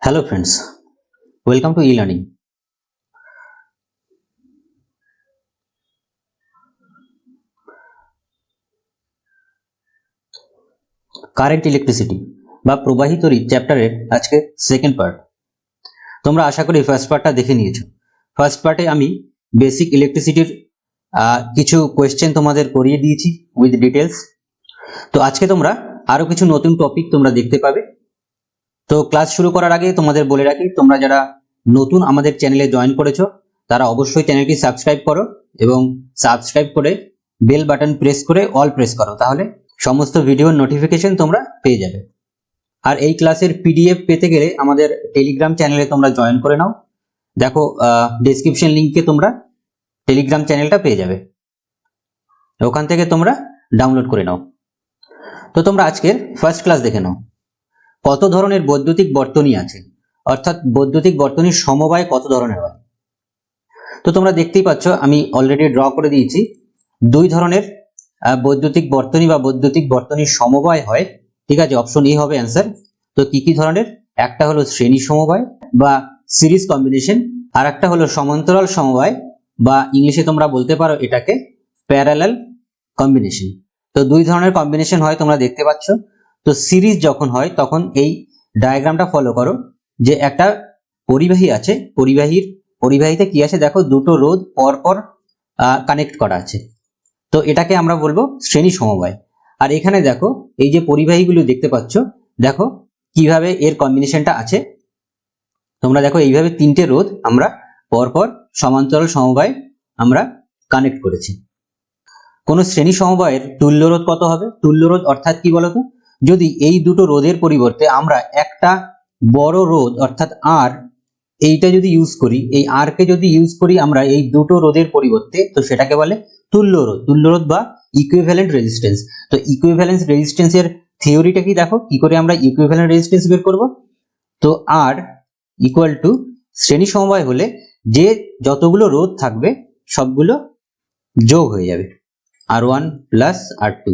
Hello friends, welcome to e-learning. Current electricity বা প্রবাহিত চ্যাপ্টারের আজকে সেকেন্ড পার্ট। তোমরা আশা করি ফার্স্ট পার্টটা দেখে নিয়েছো। ফার্স্ট পার্টে আমি বেসিক ইলেকট্রিসিটির কিছু কোয়েশ্চেন তোমাদের করিয়ে দিয়েছি উইথ ডিটেলস। তো আজকে তোমরা আরো কিছু নতুন টপিক তোমরা দেখতে পাবে। তো ক্লাস শুরু করার আগে তোমাদের বলে রাখি, তোমরা যারা নতুন আমাদের চ্যানেলে জয়েন করেছো তারা অবশ্যই চ্যানেলটি সাবস্ক্রাইব করো এবং সাবস্ক্রাইব করে বেল বাটন প্রেস করে অল প্রেস করো, তাহলে সমস্ত ভিডিওর নোটিফিকেশন তোমরা পেয়ে যাবে। আর এই ক্লাসের পিডিএফ পেতে গেলে আমাদের টেলিগ্রাম চ্যানেলে তোমরা জয়েন করে নাও। দেখো ডেসক্রিপশন লিংকে তোমরা টেলিগ্রাম চ্যানেলটা পেয়ে যাবে, ওখান থেকে তোমরা ডাউনলোড করে নাও। তো তোমরা আজকের ফার্স্ট ক্লাস দেখে নাও। কত ধরনের বৈদ্যুতিক বর্তনী আছে, অর্থাৎ বৈদ্যুতিক বর্তনীর সমবায় কত ধরনের হয়। তো তোমরা দেখতেই পাচ্ছ, আমি অলরেডি ড্র করে দিয়েছি। দুই ধরনের বৈদ্যুতিক বর্তনী বা বৈদ্যুতিক বর্তনীর সমবায় হয়, ঠিক আছে। অপশন এ হবে অ্যান্সার। তো কি কি ধরনের? একটা হলো শ্রেণী সমবায় বা সিরিজ কম্বিনেশন, আর একটা হলো সমান্তরাল সমবায় বা ইংলিশে তোমরা বলতে পারো এটাকে প্যারালাল কম্বিনেশন। তো দুই ধরনের কম্বিনেশন হয়, তোমরা দেখতে পাচ্ছ। তো সিরিজ যখন হয় তখন এই ডায়াগ্রামটা ফলো করো, যে একটা পরিবাহী আছে, পরিবাহীতে কি আছে দেখো, দুটো রোধ পরপর কানেক্ট করা আছে। তো এটাকে আমরা বলবো শ্রেণী সমবায়। আর এখানে দেখো এই যে পরিবাহীগুলো দেখতে পাচ্ছ, দেখো কিভাবে এর কম্বিনেশনটা আছে। তোমরা দেখো এইভাবে তিনটে রোধ আমরা পরপর সমান্তরাল সমবায় আমরা কানেক্ট করেছি। কোন শ্রেণী সমবায়ের তুল্য রোধ কত হবে? তুল্য রোধ অর্থাৎ কি বলতো, যদি এই দুটো রোধের পরিবর্তে আমরা একটা বড় রোধ অর্থাৎ আর এইটা যদি ইউজ করি, এই আর কে যদি ইউজ করি আমরা এই দুটো রোধের পরিবর্তে, তো সেটাকে বলে তুল্য রোধ। তুল্য রোধ বা ইকুইভ্যালেন্ট রেজিস্ট্যান্স। তো ইকুইভ্যালেন্স রেজিস্ট্যান্সের থিওরিটা কি দেখো, কি করে আমরা ইকুইভ্যালেন্ট রেজিস্ট্যান্স বের করব। তো আর ইকুয়াল টু শ্রেণী সমবায় হলে যে যতগুলো রোধ থাকবে সবগুলো যোগ হয়ে যাবে, R1 প্লাস R2।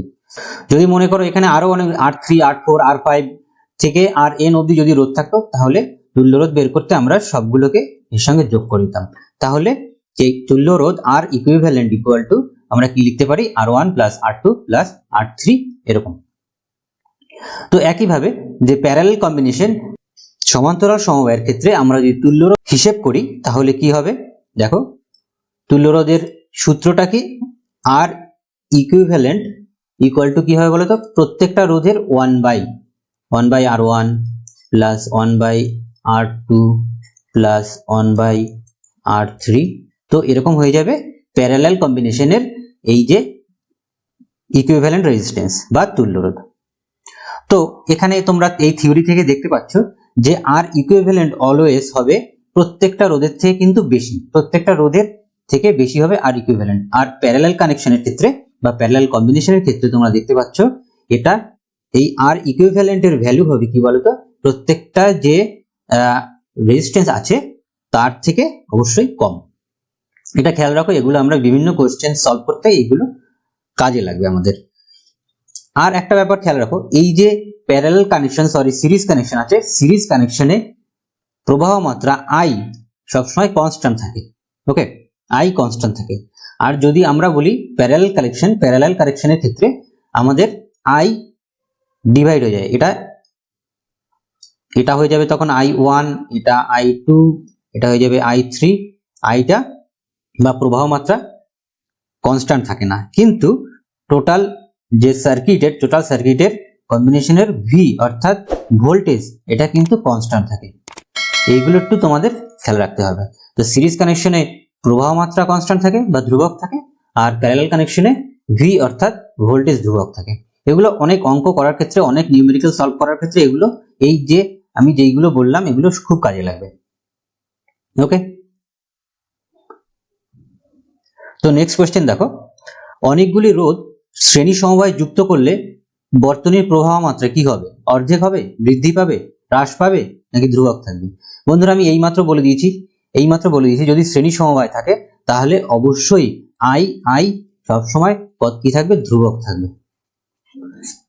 যদি মনে করো এখানে আরো অনেক R3 R4 R5 থেকে Rn অবধি যদি রোধ থাকতো, তাহলে তুল্য রোধ বের করতে আমরা সবগুলোকে এর সঙ্গে যোগ করে দিতাম। তাহলে এই তুল্য রোধ আর ইকুইভ্যালেন্ট ইকুয়াল টু আমরা কি লিখতে পারি, R1 plus R2 plus R3 এরকম। তো একইভাবে যে প্যারালাল কম্বিনেশন সমান্তরাল সমবায়ের ক্ষেত্রে আমরা যদি তুল্য রোধ হিসেব করি তাহলে কি হবে দেখো, তুল্য রোধের সূত্রটা কি, আর ইকুইভ্যালেন্ট ইকুয়াল টু কি হবে বলতো, প্রত্যেকটা রোধের 1/R1 plus 1/R2 plus 1/R3। তো এরকম হয়ে যাবে প্যারালাল কম্বিনেশনের এই যে ইকুইভ্যালেন্ট রেজিস্ট্যান্স বা তুল্য রোধ। তো এখানে তোমরা এই থিওরি থেকে দেখতে পাচ্ছ যে আর ইকুইভ্যালেন্ট অলওয়েজ হবে প্রত্যেকটা রোধের থেকে কিন্তু বেশি, প্রত্যেকটা রোধের থেকে বেশি হবে আর ইকুইভ্যালেন্ট। আর প্যারালাল কানেকশনের ক্ষেত্রে বা প্যারালাল কম্বিনেশনের ক্ষেত্রে তোমরা দেখতে পাচ্ছ এটা এই আর ইকুইভ্যালেন্টের ভ্যালু হবে কি বলতো, প্রত্যেকটা যে রেজিস্ট্যান্স আছে তার থেকে অবশ্যই কম। এটা খেয়াল রাখো, এগুলো আমরা বিভিন্ন কোশ্চেন সলভ করতে এগুলো কাজে লাগবে আমাদের। আর একটা ব্যাপার খেয়াল রাখো, এই যে প্যারালাল কানেকশন সিরিজ কানেকশন আছে, সিরিজ কানেকশনে প্রবাহ মাত্রা I সবসময় কনস্ট্যান্ট থাকে। ওকে, I কনস্ট্যান্ট থাকে। আর যদি আমরা বলি প্যারালাল কানেকশনের ক্ষেত্রে আমাদের I ডিভাইড হয়ে যায়, এটা হয়ে যাবে তখন I1, এটা I2, এটা হয়ে যাবে I3। আইটা বা প্রবাহ মাত্রা কনস্ট্যান্ট থাকে না, কিন্তু টোটাল সার্কিটের কম্বিনেশনের ভি অর্থাৎ ভোল্টেজ এটা কিন্তু কনস্ট্যান্ট থাকে। এইগুলো একটু তোমাদের খেয়াল রাখতে হবে। তো সিরিজ কানেকশনে প্রবাহ মাত্রা কনস্ট্যান্ট থাকে বা ধ্রুবক থাকে, আর প্যারালাল কানেকশনে ভি অর্থাৎ ভোল্টেজ ধ্রুবক থাকে। এগুলো অনেক অঙ্ক করার ক্ষেত্রে, অনেক নিউমেরিক্যাল সলভ করার ক্ষেত্রে এগুলো, এই যে আমি যেইগুলো বললাম এগুলো খুব কাজে লাগবে। ওকে, তো নেক্সট কোয়েশ্চেন দেখো, অনেকগুলি রোধ শ্রেণী সমবায় যুক্ত করলে বর্তনীর প্রবাহ মাত্রা কি হবে? অর্ধেক হবে, বৃদ্ধি পাবে, হ্রাস পাবে, নাকি ধ্রুবক থাকবে? বন্ধুরা আমি এইমাত্র বলে দিয়েছি যদি শ্রেণী সমবায় থাকে তাহলে অবশ্যই I সবসময় পদ কি থাকবে, ধ্রুবক থাকবে।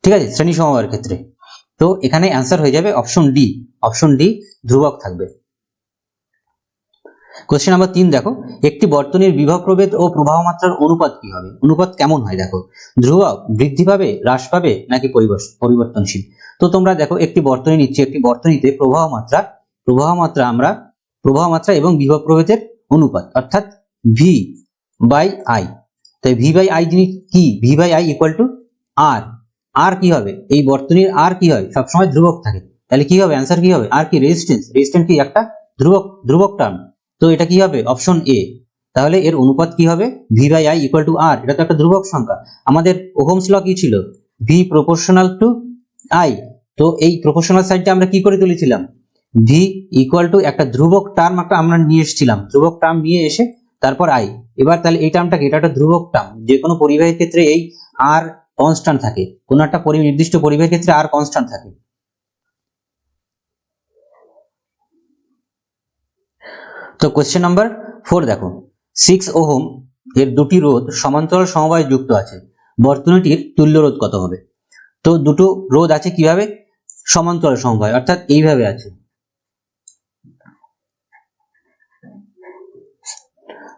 ঠিক আছে, শ্রেণী সমবায়ের ক্ষেত্রে। তো এখানে অ্যান্সার হয়ে যাবে অপশন ডি। অপশন ডি ধ্রুবক থাকবে। কোশ্চেন নাম্বার 3 দেখো, একটি বর্তনীর বিভব প্রভেদ ও প্রবাহ মাত্রার অনুপাত কি হবে? অনুপাত কেমন হয় দেখো, ধ্রুবক, বৃদ্ধি পাবে, হ্রাস পাবে নাকি পরিবর্তনশীল? তো তোমরা দেখো একটি বর্তনী নিচ্ছি, একটি বর্তনীতে প্রবাহ মাত্রা এবং বিভব প্রভেদের অনুপাত অর্থাৎ ভি বাই আই। তাই ভি বাই আই জিনিস কি? V by I equal to R. আর কি হবে? এই বর্তনীর আর কি হয়? সবসময় ধ্রুবক থাকে। তাহলে কি হবে? অ্যান্সার কি হবে? আর কি? রেজিস্ট্যান্স। রেজিস্ট্যান্স কি? একটা ধ্রুবক টার্ম। তো এটা কি হবে? Option A. তাহলে এর অনুপাত কি হবে? V by I equal to R. এটা তো একটা ধ্রুবক সংখ্যা। আমাদের ওহমস ল কি ছিল? V proportional to I. তো এই প্রপোর্শনাল সাইডটা আমরা কি করে তুলেছিলাম? ভি ইকুয়াল টু একটা ধ্রুবক টার্ম আমরা নিয়ে এসেছিলাম, ধ্রুবক টার্ম নিয়ে এসে তারপর আই। এবার তাহলে এই টার্মটাকে, এটা একটা ধ্রুবক টার্ম, যে কোনো পরিবাহীর ক্ষেত্রে এই আর কনস্ট্যান্ট থাকে, কোনো একটা নির্দিষ্ট পরিবাহীর ক্ষেত্রে আর কনস্ট্যান্ট থাকে। তো কোশ্চেন নাম্বার 4 দেখো, 6 ওহম এর দুটি রোধ সমান্তরাল সমবায়ে যুক্ত আছে, বর্তনীটির তুল্য রোধ কত হবে? তো দুটো রোধ আছে কিভাবে? সমান্তরাল সমবায়, অর্থাৎ এইভাবে আছে।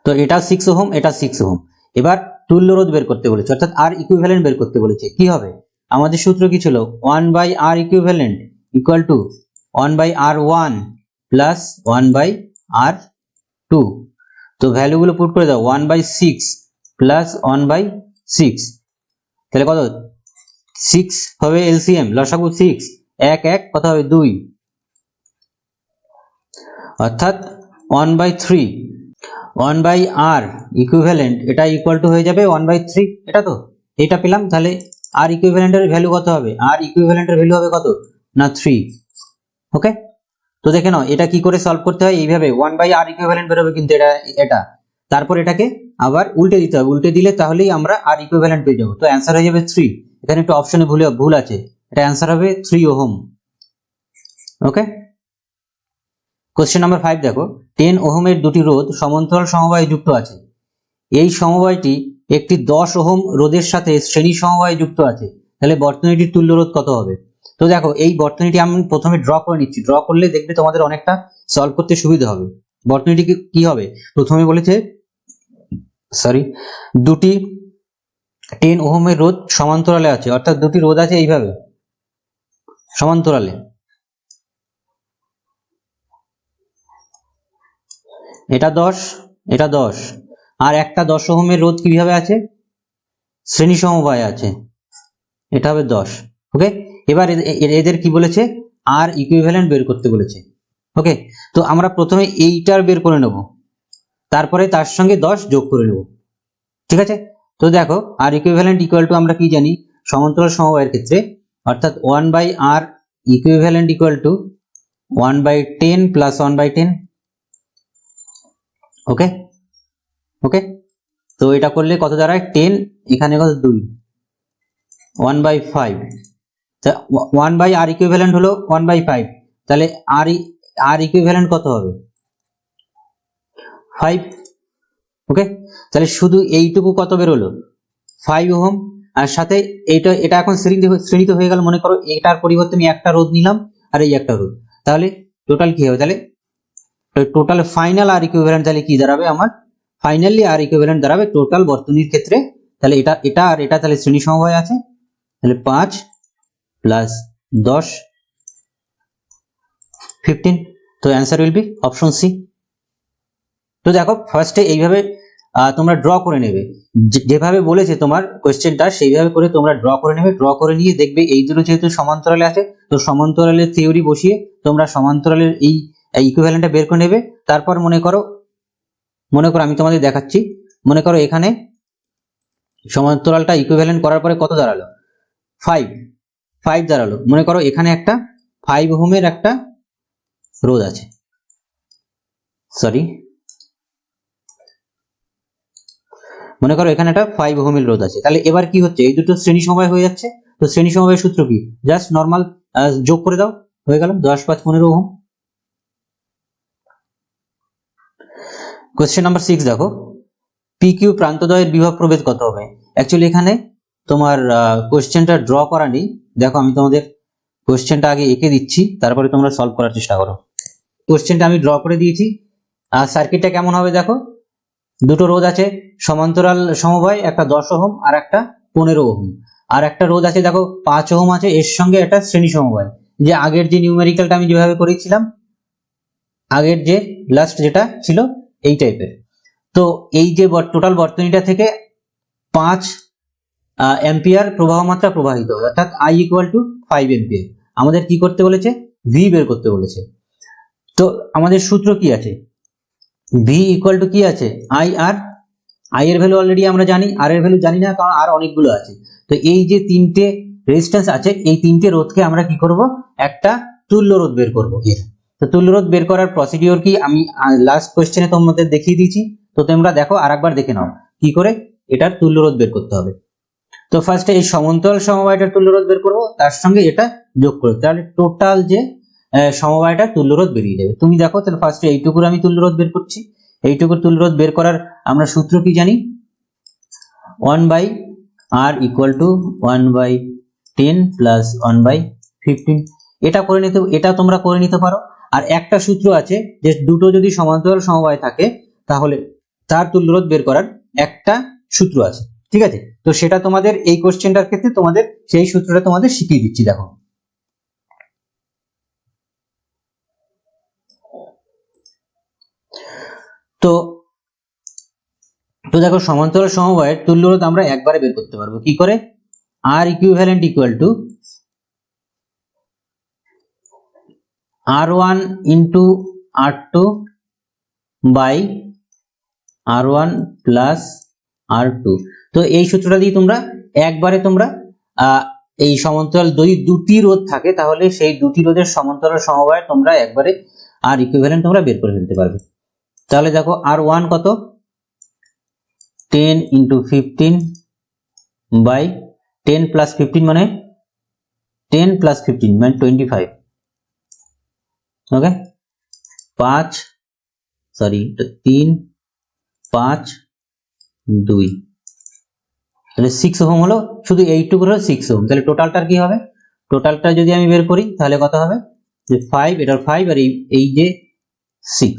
তো এটা 6 ওহম, এটা 6 ওহম। এবার তুল্য রোধ বের করতে বলেছে, অর্থাৎ আর ইকুইভ্যালেন্ট বের করতে বলেছে। কি হবে? আমাদের সূত্র কি ছিল? 1 by R equivalent equal to 1 by R 1 plus 1 by R 2। তো ভ্যালুগুলো পুট করে দাও, 1 বাই 6 প্লাস 1 বাই 6, তাহলে কত? 6 হবে এলসিএম, লসাগু 6, 1 1 কত হবে? 2, অর্থাৎ 1 বাই 3। 1 বাই আর ইকুইভ্যালেন্ট এটা ইকুয়াল টু হয়ে যাবে 1 বাই 3। এটা পেলাম। তাহলে আর ইকুইভ্যালেন্টের ভ্যালু কত হবে? আর ইকুইভ্যালেন্টের ভ্যালু হবে কত? না 3। ওকে, তো দেখে নাও এটা কি করে সলভ করতে হয়। এইভাবে 1 বাই আর ইকুইভ্যালেন্ট বেরোবে, কিন্তু এটা তারপর এটাকে আবার উল্টে দিতে হবে। উল্টে দিলে তাহলেই আমরা আর ইকুইভ্যালেন্ট পেয়ে যাবো। তো অ্যান্সার হয়ে যাবে 3। এখানে একটু অপশনে ভুল আছে, এটা অ্যান্সার হবে 3 ওহম। ওকে, কোশ্চেন নাম্বার 5 দেখো, 10 ওহমের দুটি রোধ সমান্তরাল সমবায়ে যুক্ত আছে, এই সমবায়টি একটি 10 ওহম রোধের সাথে শ্রেণী সমবায়ে যুক্ত আছে, তাহলে বর্তনীটির তুল্য রোধ কত হবে? তো দেখো এই বর্তনীটি আমি প্রথমে ড্র করে নিচ্ছি, ড্র করলে দেখবে তোমাদের অনেকটা সলভ করতে সুবিধা হবে। বর্তনীটি কি হবে? প্রথমে বলেছে দুটি 10 ওহমের রোধ সমান্তরালে আছে, অর্থাৎ দুটি রোধ আছে এইভাবে সমান্তরালে। এটা 10, এটা 10, আর একটা 10 ওহমের রোধ কিভাবে আছে? শ্রেণী সমবায়ে আছে, এটা হবে 10। ওকে, এবার এদের কি বলেছে? আর ইকুইভ্যালেন্ট বের করতে বলেছে। ওকে, তো আমরা প্রথমে এইটার বের করে নেব, তারপরে তার সঙ্গে 10 যোগ করে নেব। ঠিক আছে, তো দেখো আর ইকুইভ্যালেন্ট ইকুয়াল টু আমরা কি জানি সমান্তরাল সমবায়ের ক্ষেত্রে, অর্থাৎ 1 by R equivalent equal to 1 by 10 plus 1 by 10। Okay okay, তো এটা করলে কত দাঁড়ায়? 10, এখানে কত? 2, 1 বাই 5। 1 বাই আর ইকুইভ্যালেন্ট হলো 1 বাই 5, তাহলে আর ইকুইভ্যালেন্ট কত হবে? 5। ওকে, তাহলে শুধু এইটুকু কত বেরোলো? 5 ওহম। আর সাথে এটা এখন শ্রেণীতে হয়ে গেল। মনে করো এটার পরিবর্তে আমি একটা রোধ নিলাম আর এই একটা রোধ, তাহলে টোটাল কি হবে? তাহলে টোটাল ফাইনাল আর ইকুইভ্যালেন্ট তাহলে কি দাঁড়াবে আমার? ফাইনালি আর ইকুইভ্যালেন্ট দাঁড়াবে টোটাল বর্তনীর ক্ষেত্রে। তাহলে এটা আর এটা তাহলে শ্রেণী সমবায় আছে, তাহলে 5 প্লাস 10 15। তো answer will be option C. তো দেখো ফার্স্টে এইভাবে তোমরা ড্র করে নেবে, যেভাবে বলেছে তোমার কোশ্চেনটা সেইভাবে করে তোমরা ড্র করে নেবে। ড্র করে নিয়ে দেখবে এই দুটো যেহেতু সমান্তরালে আছে, তো সমান্তরালের থিওরি বসিয়ে তোমরা সমান্তরালের এই ইকুইভ্যালেন্টটা বের করে নেবে। তারপর মনে করো আমি তোমাদের দেখাচ্ছি। মনে করো এখানে সমান্তরালটা ইকুইভ্যালেন্ট করার পরে কত দাঁড়ালো? 5 দাঁড়ালো। মনে করো এখানে একটা 5 ওহমের একটা রোধ আছে, মনে করো এখানে একটা 5 ওহমের রোধ আছে। তাহলে এবার কি হচ্ছে? এই দুটো শ্রেণী সমবায় হয়ে যাচ্ছে। তো শ্রেণী সমবায়ের সূত্র কি? জাস্ট নরমাল যোগ করে দাও, হয়ে গেল 10 5 15 ওহম। কোশ্চেন নাম্বার 6 দেখো, পি কিউ প্রান্তদ্বয়ের বিভব প্রভেদ কত হবে? অ্যাকচুয়ালি এখানে তোমার কোশ্চেনটা ড্র করা নেই। দেখো আমি তোমাদের কোশ্চেনটা আগে এঁকে দিচ্ছি, তারপরে তোমরা সলভ করার চেষ্টা করো। কোশ্চেনটা আমি ড্র করে দিয়েছি। আর সার্কিটটা কেমন হবে দেখো, দুটো রোধ আছে সমান্তরাল সমবায়, একটা 10 ওহম আর একটা 15 ওহম, আর একটা রোধ আছে দেখো 5 ওহম আছে, এর সঙ্গে একটা শ্রেণী সমবায়, যে আগের যে নিউমেরিক্যালটা আমি যেভাবে করেছিলাম, আগের যে লাস্ট যেটা ছিল এই টাইপের। তো এই যে টোটাল বর্তনীটা থেকে 5 অ্যাম্পিয়ার প্রবাহ মাত্রা প্রবাহিত হয়, অর্থাৎ I ইকুয়াল টু 5 অ্যাম্পিয়ার। আমাদের কি করতে বলেছে, ভি বের করতে বলেছে। তো আমাদের সূত্র কি আছে, ভি ইকুয়াল টু কি আছে, আই আর, আই এর ভ্যালু অলরেডি আমরা জানি, আর এর ভ্যালু জানি না কারণ আর অনেকগুলো আছে। তো এই যে তিনটে রেজিস্ট্যান্স আছে, এই তিনটে রোধকে আমরা কি করব, একটা তুল্য রোধ বের করব এর। তো তুল্য রোধ বের করার প্রসিডিওর কি আমি লাস্ট কোশ্চেনে তোমাদের দেখিয়ে দিয়েছি, তো তোমরা দেখো আরেকবার দেখে নাও কি করে এটার তুল্য রোধ বের করতে হবে। তো ফার্স্টে এই সমান্তরাল সমবায়টার তুল্য রোধ বের করব, তার সঙ্গে এটা যোগ করব, তাহলে টোটাল যে সমবায়টার তুল্য রোধ বেরিয়ে যাবে। তুমি দেখো তাহলে ফার্স্টে এইটুকুর আমি তুল্য রোধ বের করছি। এইটুকুর তুল্য রোধ বের করার আমরা সূত্র কি জানি, 1/r ইকুয়াল টু 1/10 প্লাস 1/15। এটা করে নিতে, এটা তোমরা করে নিতে পারো। আর একটা সূত্র আছে যে দুটো যদি সমান্তরাল সমবায় থাকে তাহলে তার তুল্য রোধ বের করার একটা সূত্র আছে, ঠিক আছে। তো সেটা তোমাদের এই কোশ্চেনটার ক্ষেত্রে তোমাদের সেই সূত্রটা তোমাদের শিখিয়ে দিচ্ছি। দেখো তো দেখো সমান্তরাল সমবায়ের তুল্য রোধ আমরা একবারে বের করতে পারবো কি করে, R equivalent equal to R1 into R2 by R1 plus R2। তো এই সূত্রটা দিয়ে তোমরা একবারে তোমরা এই সমান্তরাল যদি দুটি রোধ থাকে তাহলে সেই দুটি রোধের সমান্তরাল সমবায় তোমরা একবারে R ইকুইভ্যালেন্ট তোমরা বের করে ফেলতে পারবে। তাহলে দেখো R1 কত, 10 ইন্টু 15 বাই 10 প্লাস 15 মানে 10 প্লাস 15 মানে 25, ওকে। 3 5 2, তাহলে 6 ওহম হলো, শুধু এইটুকু হলো 6 ওহম। তাহলে টোটালটার কি হবে, টোটালটা যদি আমি বের করি তাহলে কত হবে, যে 5, এটার 5 আর এই যে 6,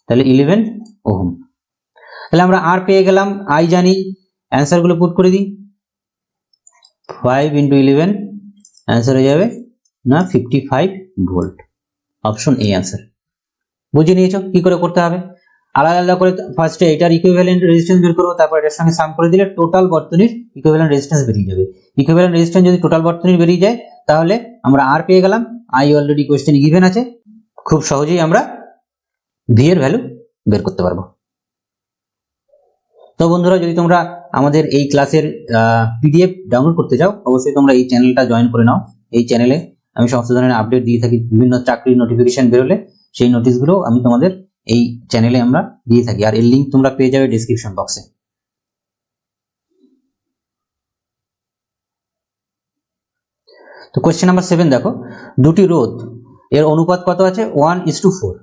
তাহলে 11 ওহম। তাহলে আমরা আর পেয়ে গেলাম, আই জানি, অ্যান্সার গুলো পুট করে দিই। 5 ইন্টু 11 অ্যান্সার হয়ে যাবে না 55 ভোল্ট, অপশন এ অ্যান্সার। বুঝে নিয়েছো কি করে করতে হবে। আলাদা আলাদা করে ফার্স্টে এটার ইকুইভ্যালেন্ট রেজিস্ট্যান্স বের করবো, তারপর এটার সঙ্গে সাম করে দিলে টোটাল বর্তনীর ইকুইভ্যালেন্ট রেজিস্ট্যান্স বেরিয়ে যাবে। ইকুইভ্যালেন্ট রেজিস্ট্যান্স যদি টোটাল বর্তনীর বেরিয়ে যায় তাহলে আমরা আর পেয়ে গেলাম, আই অলরেডি কোশ্চেন গিভেন আছে, খুব সহজেই আমরা ভি এর ভ্যালু বের করতে পারবো। তো বন্ধুরা, যদি তোমরা আমাদের এই ক্লাসের পিডিএফ ডাউনলোড করতে চাও অবশ্যই তোমরা এই চ্যানেলটা জয়েন করে নাও। এই চ্যানেলে আমি সমস্ত ধরনের আপডেট দিয়ে থাকি, বিভিন্ন চাকরির নোটিফিকেশন বেরোলে সেই নোটিশগুলো আমি তোমাদের এই চ্যানেলে আমরা দিয়ে থাকি, আর এর লিংক তোমরা পেয়ে যাবে ডেসক্রিপশন বক্সে। তো কোশ্চেন নাম্বার 7 দেখো, দুটি রোধ এর অনুপাত কত আছে, 1:4।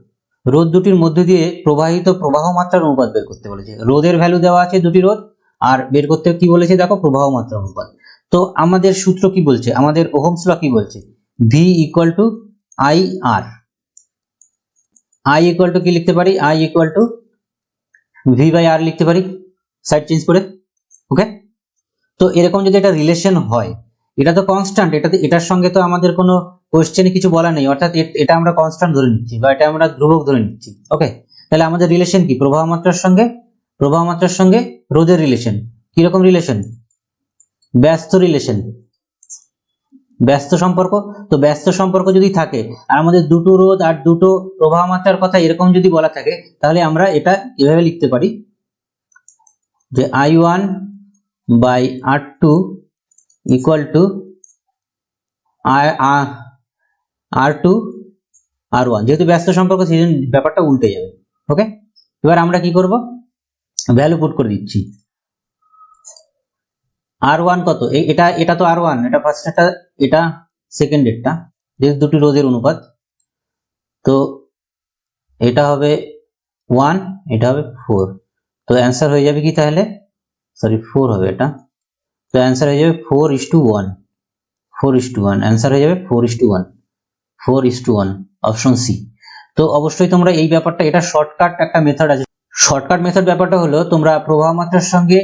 রোধ দুটির মধ্যে দিয়ে প্রবাহিত প্রবাহ মাত্রার অনুপাত বের করতে বলেছে। রোধের ভ্যালু দেওয়া আছে দুটি রোধ, আর বের করতে কি বলেছে দেখো, প্রবাহ মাত্রা অনুপাত। তো আমাদের সূত্র কি বলছে, আমাদের ওহমস ল কি বলছে, V equal to I R. I equal to কি লিখতে পারি, I equal to V by R লিখতে পারি, সাইড চেঞ্জ করে, ওকে। তো এরকম যদি একটা রিলেশন হয়, এটা তো কনস্ট্যান্ট, এটার সঙ্গে তো আমাদের কোনো কোশ্চেনে কিছু বলা নেই, অর্থাৎ এটা আমরা কনস্ট্যান্ট ধরে নিচ্ছি বা এটা আমরা ধ্রুবক ধরে নিচ্ছি, ওকে। তাহলে আমাদের রিলেশন কি, প্রবাহ মাত্রার সঙ্গে রোধের রিলেশন। কিরকম রিলেশন, ব্যস্ত রিলেশন, ব্যস্ত সম্পর্ক। তো ব্যস্ত সম্পর্ক যদি থাকে আর আমাদের দুটো রোধ আর দুটো প্রবাহ মাত্রার কথা এরকম যদি বলা থাকে, তাহলে আমরা এটা এভাবে লিখতে পারি যে I1 by R2 equal to R2 R1। যেহেতু ব্যস্ত সম্পর্ক সেই জন্য ব্যাপারটা উল্টে যাবে, ওকে। এবার আমরা কি করব, ভ্যালু পুট করে দিচ্ছি। R1 কত, এটা তো R1, এটা ফার্স্ট, এটা সেকেন্ড এরটা, যেহেতু দুটি রোধের অনুপাত। তো এটা হবে 1, এটা হবে 4। তো অ্যান্সার হয়ে যাবে কি তাহলে, সরি 4 হবে এটা। তো অ্যান্সার হয়ে যাবে 4:1, 4:1, অ্যান্সার হয়ে যাবে 4:1, 4:1, অপশন সি। তো অবশ্যই তোমরা এই ব্যাপারটা, এটা শর্টকাট একটা মেথড আছে। শর্টকাট মেথড ব্যাপারটা হলো, তোমরা প্রবাহ মাত্রার সঙ্গে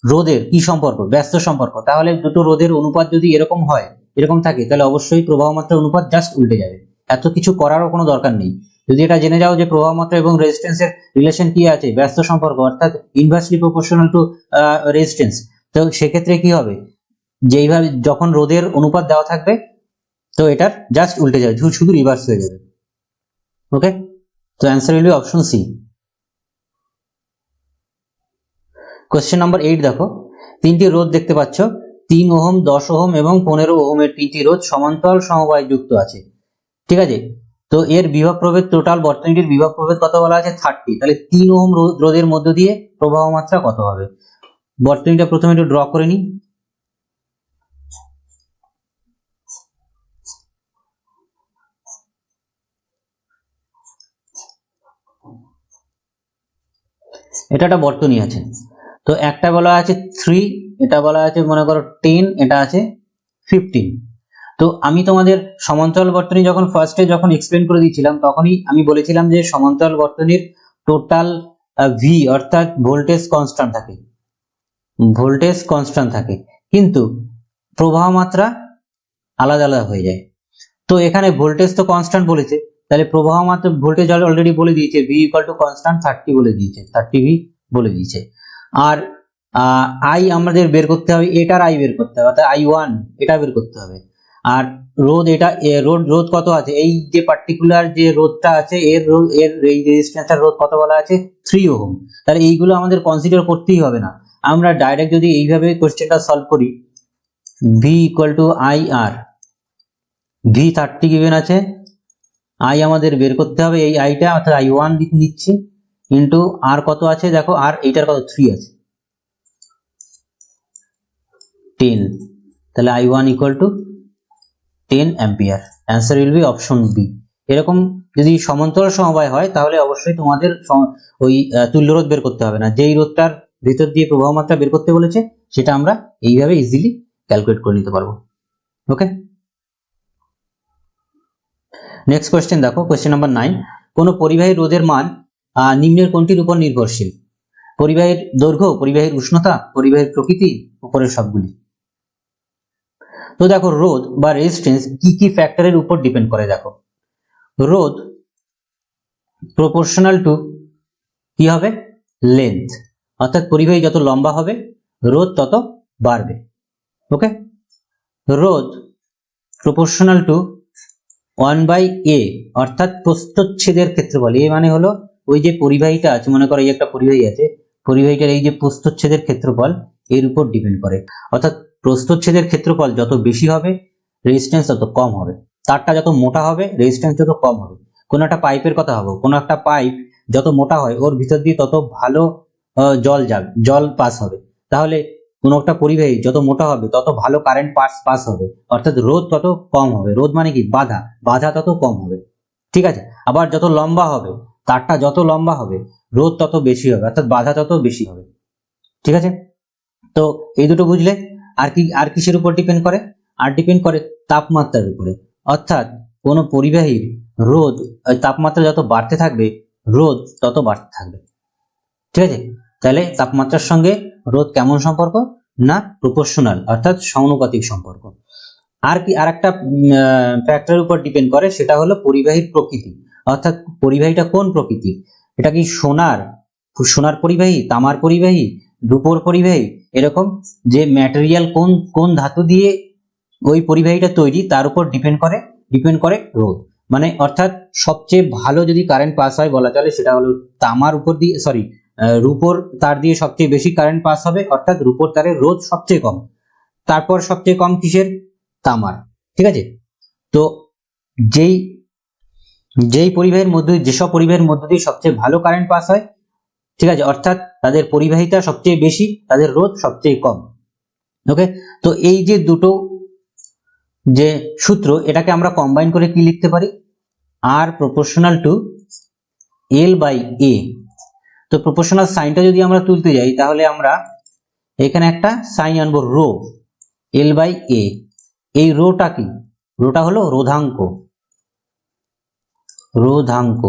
রোধের কি সম্পর্ক, ব্যস্ত সম্পর্ক, তাহলে দুটো রোধের অনুপাত যদি এরকম হয়, এরকম থাকে, তাহলে অবশ্যই প্রবাহ মাত্রার অনুপাত জাস্ট উল্টে যাবে, এত কিছু করারও কোনো দরকার নেই। যদি এটা জেনে যাও যে প্রবাহ মাত্রা এবং রেজিস্ট্যান্সের রিলেশন কি আছে, ব্যস্ত সম্পর্ক, অর্থাৎ ইনভার্সলি প্রপোর্শনাল টু রেজিস্ট্যান্স, তো সেক্ষেত্রে কি হবে, যেইভাবে যখন রোধের অনুপাত দেওয়া থাকবে, তো এটার জাস্ট উল্টে যাবে, শুধু রিভার্স হয়ে যাবে। ওকে, তো answer will be option C. Question number 8 দেখো, তিনটি রোধ দেখতে পাচ্ছ, 3 ওহম, 10 ওহম এবং 15 ওহমের তিনটি রোধ সমান্তরাল সমবায় যুক্ত আছে, ঠিক আছে। তো এর বিভব প্রভেদ, টোটাল বর্তনীটির বিভব প্রভেদ কত বলা আছে, 30, তাহলে 3 ওহম রোধের মধ্য দিয়ে প্রবাহ মাত্রা কত হবে। বর্তনীটা প্রথমে একটু ড্র করে নিই। এটা একটা বর্তনী আছে, তো একটা বলা আছে 3, এটা বলা আছে মনে করো 10, এটা আছে 15। তো আমি তোমাদের সমান্তরাল বর্তনী যখন ফার্স্টে যখন এক্সপ্লেন করে দিয়েছিলাম, তখনই আমি বলেছিলাম যে সমান্তরাল বর্তনীর টোটাল ভি অর্থাৎ ভোল্টেজ কনস্ট্যান্ট থাকে, ভোল্টেজ কনস্ট্যান্ট থাকে, কিন্তু প্রবাহ মাত্রা আলাদা আলাদা হয়ে যায়। তো এখানে ভোল্টেজ তো কনস্ট্যান্ট বলেছে, তাহলে প্রবাহ মাত্রা ভোল্টেজ অলরেডি বলে দিয়েছে, ভি ইকুয়াল টু কনস্ট্যান্ট 30 বলে দিয়েছে, 30 ভি বলে দিয়েছে। আর আই আমাদের বের করতে হবে, এটার আই বের করতে হবে, অর্থাৎ I1 এটা বের করতে হবে। আর রোধ, এটা রোধ কত আছে, এই যে পার্টিকুলার যে রোধটা আছে, এর এই রেজিস্ট্যান্সের রোধ কত বলা আছে, 3 ওহম। তাহলে এইগুলো আমাদের কনসিডার করতেই হবে না, আমরা ডাইরেক্ট যদি এইভাবে কোশ্চেনটা সলভ করি, V equal two IR, V 30 given আছে, আই আমাদের বের করতে হবে, এই আইটা অর্থাৎ I1 নিচ্ছি, ইন্টু আর কত আছে দেখো, আর এইটার কত 3 আছে, 10, তাহলে I1 equal to 10 ampere. Answer will be option B. এরকম যদি সমান্তরাল সমবায় হয়, তাহলে অবশ্যই তোমাদের ওই তুল্য রোধ বের করতে হবে না, যেই রোধটার ভেতর দিয়ে প্রবাহ মাত্রা বের করতে বলেছে, সেটা আমরা এইভাবে ইজিলি ক্যালকুলেট করে নিতে পারবো। ওকে, নেক্সট কোয়েশ্চেন দেখো, কোয়েশ্চেন নাম্বার 9, কোন পরিবাহী রোধের মান নিম্নের কোনটির উপর নির্ভরশীল, পরিবাহীর দৈর্ঘ্য, পরিবাহীর উষ্ণতা, পরিবাহীর প্রকৃতি, উপরের সবগুলি। তো দেখো, রোধ বা রেজিস্ট্যান্স কি কি ফ্যাক্টরের উপর ডিপেন্ড করে, দেখো রোধ প্রপোর্শনাল টু কি হবে, লেন্থ, অর্থাৎ পরিবাহী যত লম্বা হবে রোধ তত বাড়বে। ওকে, রোধ প্রপোর্শনাল টু 1/a, অর্থাৎ প্রস্থচ্ছেদের ক্ষেত্রফল, এ মানে হলো ওই যে পরিবাহীটা আছে, মনে করো এই একটা পরিবাহী আছে, পরিবাহীটার এই যে প্রস্থচ্ছেদের ক্ষেত্রফল এর উপর ডিপেন্ড করে, অর্থাৎ প্রস্থচ্ছেদের ক্ষেত্রফল যত বেশি হবে রেজিস্ট্যান্স তত কম হবে, তারটা যত মোটা হবে রেজিস্ট্যান্স তত কম হবে। কোনো একটা পাইপের কথা হবে, কোনো একটা পাইপ যত মোটা হয় ওর ভিতর দিয়ে তত ভালো জল পাস হবে, তাহলে কোনো একটা পরিবাহী যত মোটা হবে তত ভালো কারেন্ট পাস হবে, অর্থাৎ রোধ তত কম হবে, রোধ মানে কি, বাধা তত কম হবে, ঠিক আছে। আবার যত লম্বা হবে, তারটা যত লম্বা হবে রোধ তত বেশি হবে, অর্থাৎ বাধা তত বেশি হবে, ঠিক আছে। তো এই দুটো বুঝলে, আর কিসের উপর ডিপেন্ড করে, আর ডিপেন্ড করে তাপমাত্রার উপরে, অর্থাৎ কোনো পরিবাহীর রোধ তাপমাত্রা যত বাড়তে থাকবে রোধ তত বাড়তে থাকবে, ঠিক আছে। তাহলে তাপমাত্রার সঙ্গে রোধ কেমন সম্পর্ক না, প্রপোর্শনাল, অর্থাৎ সমানুপাতিক সম্পর্ক। আর একটা ফ্যাক্টরের উপর ডিপেন্ড করে, সেটা হলো পরিবাহীর প্রকৃতি, অর্থাৎ পরিবাহীটা কোন প্রকৃতির, এটা কি সোনার পরিবাহী, তামার পরিবাহী, রূপোর পরিবাহী, এরকম যে ম্যাটেরিয়াল কোন ধাতু দিয়ে ওই পরিবাহীটা তৈরি, তার উপর ডিপেন্ড করে রোধ। মানে অর্থাৎ সবচেয়ে ভালো যদি কারেন্ট পাস হয় বলা চলে, সেটা হলো তামার উপর দিয়ে, রূপোর তার দিয়ে সবচেয়ে বেশি কারেন্ট পাস হবে, অর্থাৎ রূপোর তারের রোধ সবচেয়ে কম, তারপর সবচেয়ে কম কিসের, তামার, ঠিক আছে। তো যেই পরিবাহীর মধ্যে, যেসব পরিবাহীর মধ্যে দিয়ে সবচেয়ে ভালো কারেন্ট পাস হয়, ঠিক আছে, অর্থাৎ তাদের পরিবাহিতা সবচেয়ে বেশি, তাদের রোধ সবচেয়ে কম। ওকে, তো এই যে দুটো যে সূত্র, এটাকে আমরা কম্বাইন করে কি লিখতে পারি, আর প্রপোর্শনাল টু L/A। তো প্রপোর্শনাল সাইনটা যদি আমরা তুলতে যাই, তাহলে আমরা এখানে একটা সাইন আনবো, রো L/A, এই রোটা কি? রোটা হলো রোধাঙ্ক। রোধাঙ্ক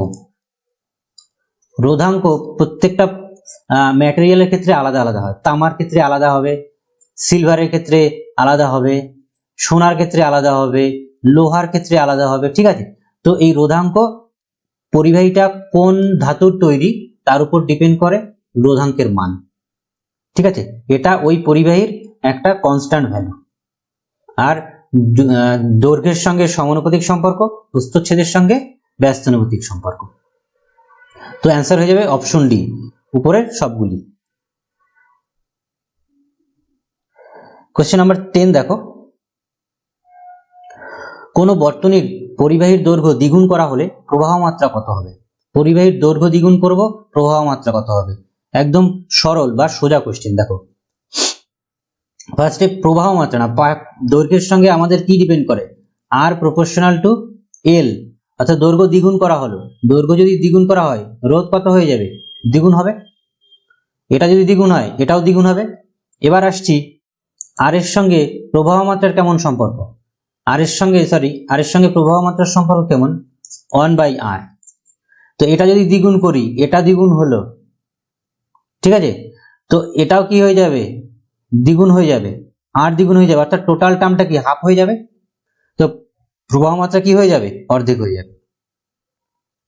রোধাঙ্ক প্রত্যেকটা ম্যাটেরিয়ালের ক্ষেত্রে আলাদা আলাদা হয়। তামার ক্ষেত্রে আলাদা হবে, সিলভারের ক্ষেত্রে আলাদা হবে, সোনার ক্ষেত্রে আলাদা হবে, লোহার ক্ষেত্রে আলাদা হবে, ঠিক আছে? তো এই রোধাঙ্ক পরিবাহীটা কোন ধাতুর তৈরি তার উপর ডিপেন্ড করে রোধাঙ্কের মান, ঠিক আছে? এটা ওই পরিবাহীর একটা কনস্ট্যান্ট ভ্যালু। আর দৈর্ঘ্যের সঙ্গে সমানুপাতিক সম্পর্ক, প্রস্থচ্ছেদের সঙ্গে ব্যস্তানুপাতিক সম্পর্ক। তো অ্যান্সার হয়ে যাবে অপশন ডি, উপরের সবগুলি। কোশ্চেন নাম্বার 10 দেখো, কোন বর্তনীর পরিবাহীর দৈর্ঘ্য দ্বিগুণ করা হলে প্রবাহ মাত্রা কত হবে? পরিবাহীর দৈর্ঘ্য দ্বিগুণ করব, প্রবাহ মাত্রা কত হবে? একদম সরল বা সোজা কোশ্চেন। দেখো ফার্স্টে প্রবাহ মাত্রা না, দৈর্ঘ্যের সঙ্গে আমাদের কি ডিপেন্ড করে? আর প্রপোর্শনাল টু এল, অর্থাৎ দৈর্ঘ্য দ্বিগুণ করা হলো। দৈর্ঘ্য যদি দ্বিগুণ করা হয়, রোধ কত হয়ে যাবে? দ্বিগুণ হবে। এটা যদি দ্বিগুণ হয়, এটাও দ্বিগুণ হবে। এবার আসছি আর এর সঙ্গে প্রবাহ মাত্রার কেমন সম্পর্ক? আর এর সঙ্গে প্রবাহ মাত্রার সম্পর্ক কেমন? 1/r। তো এটা যদি দ্বিগুণ করি, এটা দ্বিগুণ হলো, ঠিক আছে? তো এটাও কি হয়ে যাবে? দ্বিগুণ হয়ে যাবে, আর দ্বিগুণ হয়ে যাবে, অর্থাৎ টোটাল টার্মটা কি হাফ হয়ে যাবে। তো প্রবাহ মাত্রা কি হয়ে যাবে? অর্ধেক হয়ে যাবে,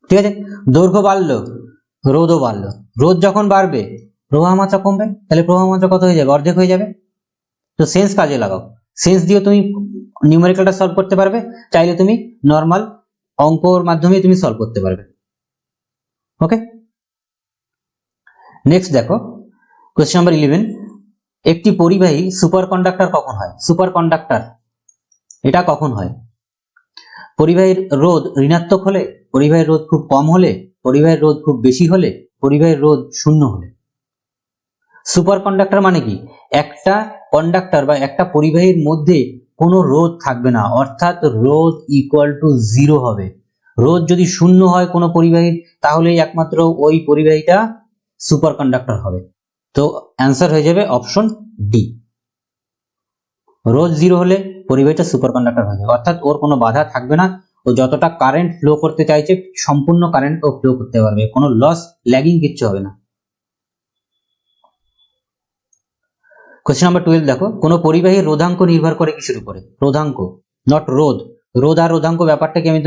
ঠিক আছে? দৈর্ঘ্য বাড়লো, রোধও বাড়লো। রোধ যখন বাড়বে প্রবাহ মাত্রা কমবে, তাহলে প্রবাহ মাত্রা কত হয়ে যাবে? অর্ধেক হয়ে যাবে। তো সেন্স কাজে লাগাও, সেন্স দিয়ে তুমি নিউমেরিক্যালটা সলভ করতে পারবে, চাইলে তুমি নর্মাল অঙ্কর মাধ্যমে তুমি সলভ করতে পারবে। ওকে, নেক্সট দেখো কোশ্চেন নাম্বার 11, একটি পরিবাহী সুপার কন্ডাক্টর কখন হয়? সুপার কন্ডাক্টর এটা কখন হয়? পরিবাহীর রোধ ঋণাত্মক হলে, পরিবাহীর রোধ খুব কম হলে, পরিবাহীর রোধ খুব বেশি হলে, পরিবাহীর রোধ শূন্য হলে। সুপার কন্ডাক্টর মানে কি? একটা কন্ডাক্টর বা একটা পরিবাহীর মধ্যে কোনো রোধ থাকবে না, অর্থাৎ রোধ ইকুয়াল টু 0 হবে। রোধ যদি শূন্য হয় কোনো পরিবাহীর, তাহলে একমাত্র ওই পরিবাহীটা সুপার কন্ডাক্টর হবে। তো অ্যান্সার হয়ে যাবে অপশন ডি। রোধ 0 হলে পরিবাহীটা সুপার কন্ডাক্টর হয়ে যাবে, অর্থাৎ ওর কোনো বাধা থাকবে না। ও যতটা কারেন্ট ফ্লো করতে চাইছে সম্পূর্ণ কারেন্ট ও ফ্লো করতে পারবে, কোনো লস ল্যাগিং কিচ্ছু হবে না। কোশ্চেন নাম্বার 12 দেখো, কোন পরিবাহীর রোধাঙ্ক নির্ভর করে কিসের উপরে? রোধাঙ্ক, নট রোধ। রোধ আর রোধাঙ্ক ব্যাপারটাকে আমি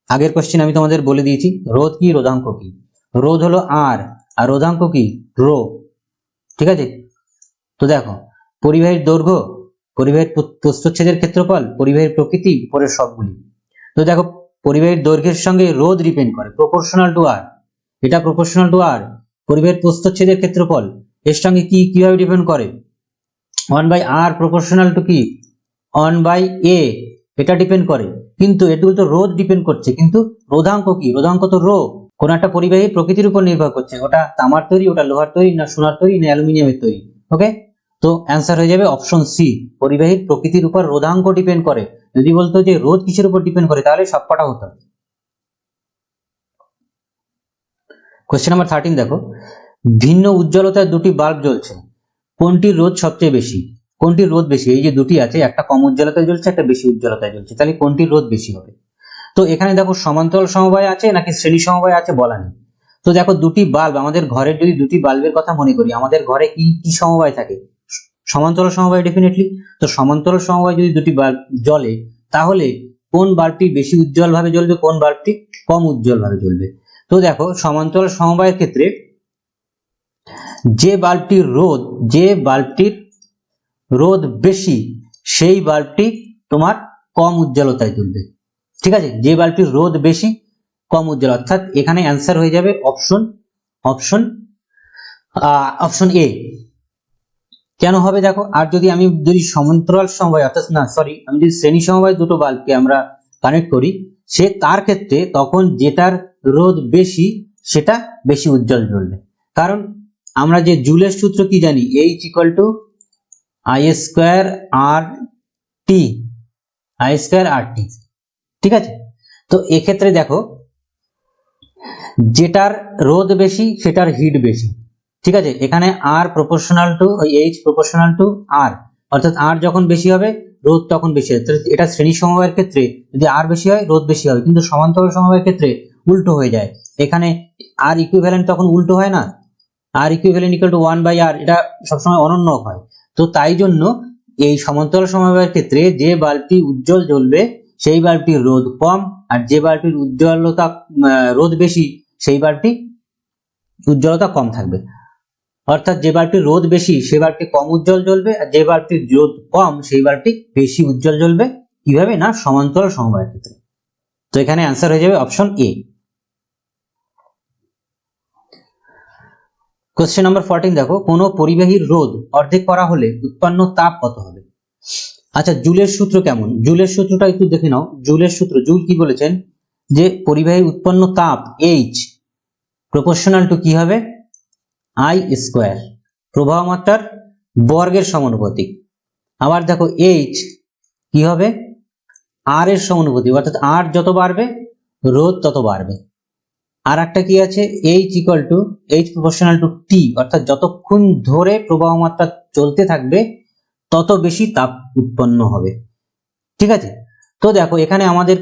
আগের কোশ্চেন আমি তোমাদের বলে দিয়েছি। রোধ কি, রোধাঙ্ক কি? রোধ হলো আর রোধাঙ্ক কি? রো, ঠিক আছে? তো দেখো পরিবাহীর দৈর্ঘ্য, পরিবাহীর প্রস্থচ্ছেদের ক্ষেত্রফল, পরিবাহীর প্রকৃতি, উপরের সবগুলি। তো দেখো পরিবাহীর দৈর্ঘ্যের সঙ্গে রোধ ডিপেন্ড করে, প্রপোর্শনাল টু আর, এটা প্রপোর্শনাল টু আর। পরিবাহীর প্রস্থচ্ছেদের ক্ষেত্রফল এর সঙ্গে কিভাবে ডিপেন্ড করে? 1/r প্রপোর্শনাল টু কি? 1/a, এটা ডিপেন্ড করে। কিন্তু এটুকু তো রোধ ডিপেন্ড করছে, কিন্তু রোধাঙ্ক কি? রোধাঙ্ক তো রো। কোন একটা পরিবাহী প্রকৃতির উপর নির্ভর করছে, ওটা তামার তৈরি, ওটা লোহার তৈরি, না সোনার তৈরি, না অ্যালুমিনিয়ামের তৈরি। ওকে, তো অ্যান্সার হয়ে যাবে অপশন সি, পরিবাহীর প্রকৃতির উপর রোধাঙ্ক ডিপেন্ড করে। যদি বলতো যে রোধ কিসের উপর ডিপেন্ড করে, তাহলে সবকটা হতো। কোশ্চেন নাম্বার 13 দেখো, ভিন্ন উজ্জ্বলতায় দুটি বাল্ব জ্বলছে, কোনটির রোধ সবচেয়ে বেশি? কোনটির রোধ বেশি? এই যে দুটি আছে, একটা কম উজ্জ্বলতায় জ্বলছে, একটা বেশি উজ্জ্বলতায় জ্বলছে, তাহলে কোনটির রোধ বেশি হবে? তো এখানে দেখো সমান্তরাল সমবায় আছে নাকি শ্রেণী সমবায় আছে বলা নেই। তো দেখো দুটি বাল্ব, আমাদের ঘরের যদি দুটি বাল্বের কথা মনে করি, আমাদের ঘরে কি কি সমবায় থাকে? সমান্তরাল সমবায় ডেফিনেটলি। তো সমান্তরাল সমবায় যদি দুটি বাল্ব জ্বলে, তাহলে কোন বাল্বটি বেশি উজ্জ্বল ভাবে জ্বলবে, কোন বাল্বটি কম উজ্জ্বল ভাবে জ্বলবে? তো দেখো সমান্তরাল সমবায়ের ক্ষেত্রে যে বাল্বটির রোধ বেশি, সেই বাল্বটি তোমার কম উজ্জ্বলতায় জ্বলবে, ঠিক আছে? যে বাল্বটির রোধ বেশি, কম উজ্জ্বল, অর্থাৎ এখানে অ্যান্সার হয়ে যাবে অপশন এ। কেন হবে দেখো, আর আমি যদি সমান্তরাল সমবায় অর্থাৎ আমি যদি শ্রেণী সমবায় দুটো বাল্বকে আমরা কানেক্ট করি, সে তার ক্ষেত্রে তখন যেটার রোধ বেশি সেটা বেশি উজ্জ্বল জ্বলবে। কারণ আমরা যে জুলের সূত্র কি জানি, H = I²RT, ঠিক আছে? তো এক্ষেত্রে দেখো যেটার রোধ বেশি সেটার হিট বেশি, ঠিক আছে? এখানে R proportional to H proportional to R, অর্থাৎ R যখন বেশি হবে রোধ তখন বেশি হয়। এটা শ্রেণী সমবায়ের ক্ষেত্রে যদি আর বেশি হয় রোধ বেশি হবে, কিন্তু সমান্তরাল সমবায়ের ক্ষেত্রে উল্টো হয়ে যায়। এখানে আর ইকুইভ্যালেন্ট তখন উল্টো হয় না, আর ইকুইভ্যালেন্ট ইকুয়াল টু 1/r, এটা সবসময় অনন্য হয়। তো তাই জন্য এই সমান্তরাল সমবায়ের ক্ষেত্রে যে বাল্বটি উজ্জ্বল জ্বলবে সেই বাল্বটির রোধ কম, আর যে বাল্বটির উজ্জ্বলতা রোধ বেশি সেই বাল্বটি উজ্জ্বলতা কম থাকবে। অর্থাৎ যে বাল্বটির রোধ বেশি সেই বাল্বটি কম উজ্জ্বল জ্বলবে, আর যে বাল্বটির রোধ কম সেই বাল্বটি বেশি উজ্জ্বল জ্বলবে। কিভাবে না, সমান্তরাল সমবায়ের ক্ষেত্রে। তো এখানে অ্যান্সার হয়ে যাবে অপশন এ। কোশ্চেন নাম্বার 14 দেখো, কোন পরিবাহীর রোধ অর্ধেক করা হলে উৎপন্ন তাপ কত হবে? আচ্ছা, জুলের সূত্র কেমন, জুলের সূত্রটা একটু দেখে নাও। জুলের সূত্র, জুল কি বলেছেন যে পরিবাহীর উৎপন্ন তাপ H প্রপোর্শনাল টু কি হবে, I স্কয়ার, প্রবাহ মাত্রার বর্গের সমানুপাতিক। আবার দেখো H কি হবে, R এর সমানুপাতিক, অর্থাৎ R যত বাড়বে রোধ তত বাড়বে। আর একটা কি আছে, H equal to H proportional to T, অর্থাৎ যতক্ষণ ধরে প্রবাহ মাত্রা চলতে থাকবে তত বেশি তাপ উৎপন্ন হবে। ঠিক আছে, তো দেখো এখানে আমাদের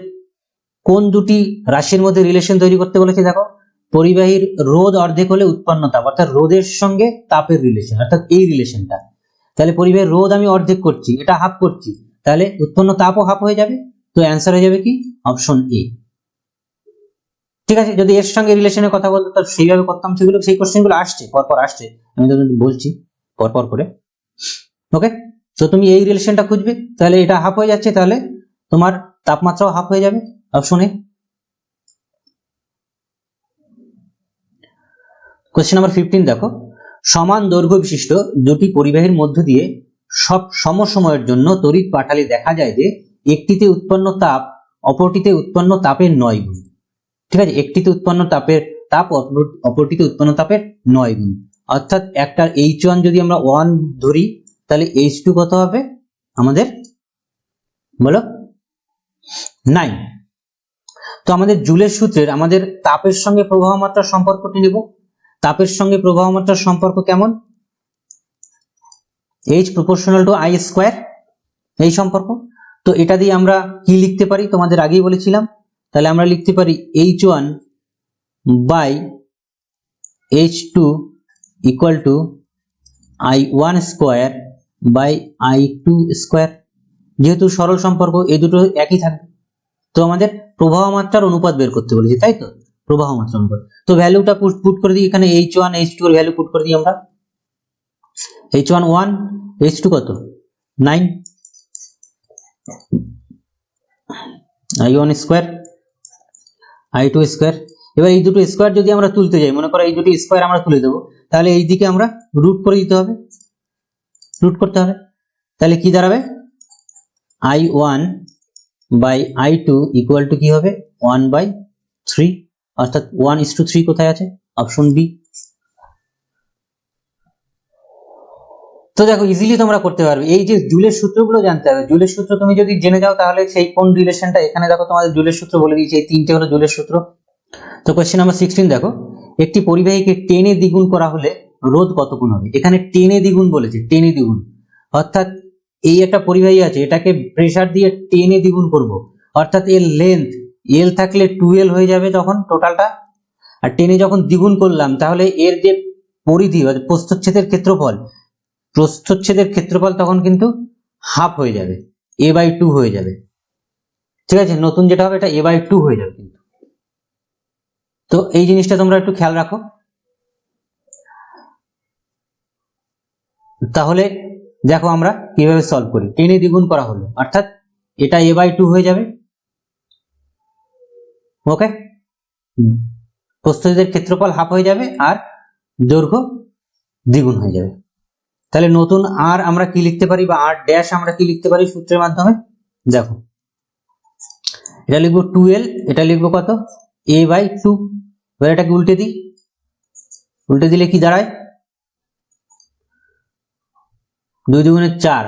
কোন দুটি রাশির মধ্যে রিলেশন তৈরি করতে বলেছে, দেখো পরিবাহীর রোধ অর্ধেক হলে উৎপন্ন তাপ, অর্থাৎ রোধের সঙ্গে তাপের রিলেশন, অর্থাৎ এই রিলেশনটা। তাহলে পরিবাহীর রোধ আমি অর্ধেক করছি, এটা হাফ করছি, তাহলে উৎপন্ন তাপও হাফ হয়ে যাবে। তো অ্যান্সার হয়ে যাবে কি, অপশন এ। ঠিক আছে, যদি এর সঙ্গে রিলেশনের কথা বলতো তাহলে সেইভাবে করতাম, সেগুলো সেই কোশ্চেনগুলো আসছে পরপর আসছে, আমি তো বলছি পরপর করে। ওকে, তো তুমি এই রিলেশনটা খুঁজবে, তাহলে এটা হাফ হয়ে যাচ্ছে, তাহলে তোমার তাপমাত্রাও হাফ হয়ে যাবে, অপশন এ। কোশ্চেন নাম্বার 15 দেখো, সমান দৈর্ঘ্য বিশিষ্ট দুটি পরিবাহীর মধ্য দিয়ে সব সমসময়ের জন্য তড়িৎ পাঠালে দেখা যায় যে একটিতে উৎপন্ন তাপ অপরটিতে উৎপন্ন তাপের 9 গুণ। ঠিক আছে, একটিতে উৎপন্ন তাপের তাপ অপরটিতে উৎপন্ন তাপের 9 গুণ। অর্থাৎ একটা H1 যদি আমরা 1 ধরি তাহলে H2 কত হবে আমাদের, বলো 9। তো আমাদের জুলের সূত্রের আমাদের তাপের সঙ্গে প্রবাহ মাত্রার সম্পর্কটি নেব। তাপের সঙ্গে প্রবাহ মাত্রার সম্পর্ক কেমন, H proportional to I square, এই সম্পর্ক। তো এটা দিয়ে আমরা কি লিখতে পারি, তোমাদের আগেই বলেছিলাম, তাহলে আমরা লিখতে পারি H1 by H2 equal to I1 square by I2 square. যেহেতু সরল সম্পর্ক, এই দুটো একই থাকবে। তো আমাদের প্রবাহ মাত্রার অনুপাত বের করতে বলেছি, তাই তো, প্রবাহ মাত্রার অনুপাত। তো ভ্যালুটা পুট করে দিই, এখানে H1 H2 এর ভ্যালু পুট করে দিই আমরা। H1 1, H2 কত 9, I1 স্কয়ার I2 স্কয়ার। এবার এই দুটো স্কয়ার যদি আমরা তুলতে যাই, মনে করো এই দুটো স্কয়ার আমরা তুলে দেবো, তাহলে এই দিকে আমরা রুট করে দিতে হবে, রুট করতে হবে। তাহলে কি দাঁড়াবে, I1 by I2 equal to কি হবে 1/3, অর্থাৎ 1:3 কোথায় আছে, অপশন বি। তো দেখো ইজিলি তোমরা করতে পারবে। এই যে জুলের সূত্রগুলো জানতে হবে, জুলের সূত্র তুমি যদি জেনে যাও তাহলে সেই কোন রিলেশনটা, এখানে দেখো তোমাদের জুলের সূত্র বলে দিয়েছে, এই তিনটে হলো জুলের সূত্র। তো কোশ্চেন নাম্বার 16 দেখো, একটি পরিবাহীকে টেনে দ্বিগুণ করা হলে রোধ কত গুণ হবে? এখানে টেনে দ্বিগুণ বলেছে, টেনে দ্বিগুণ, অর্থাৎ এই একটা পরিবাহী আছে, এটাকে প্রেসার দিয়ে টেনে দ্বিগুণ করব, অর্থাৎ এর লেন্থ এল থাকলে 2L হয়ে যাবে তখন টোটালটা, আর টেনে যখন দ্বিগুণ করলাম তাহলে এর যে পরিধি প্রস্থচ্ছেদের ক্ষেত্রফল, প্রস্থচ্ছেদের ক্ষেত্রফল তখন কিন্তু হাফ হয়ে যাবে, a/2 হয়ে যাবে। ঠিক আছে, নতুন যেটা হবে এটা a/2 হয়ে যাবে কিন্তু। তো এই জিনিসটা তোমরা একটু খেয়াল রাখো। তাহলে দেখো আমরা কিভাবে সলভ করি, টেনে দ্বিগুণ করা হলো অর্থাৎ এটা a/2 হয়ে যাবে। ওকে, প্রস্থচ্ছেদের ক্ষেত্রফল হাফ হয়ে যাবে আর দৈর্ঘ্য দ্বিগুণ হয়ে যাবে। তাহলে নতুন আর আমরা কি লিখতে পারি, বা আর ড্যাশ আমরা কি লিখতে পারি সূত্রের মাধ্যমে, দেখো এটা লিখবো 2L, এটা লিখবো কত a/2। এবার এটাকে উল্টে দিই, উল্টে দিলে কি দাঁড়ায় 2 2 4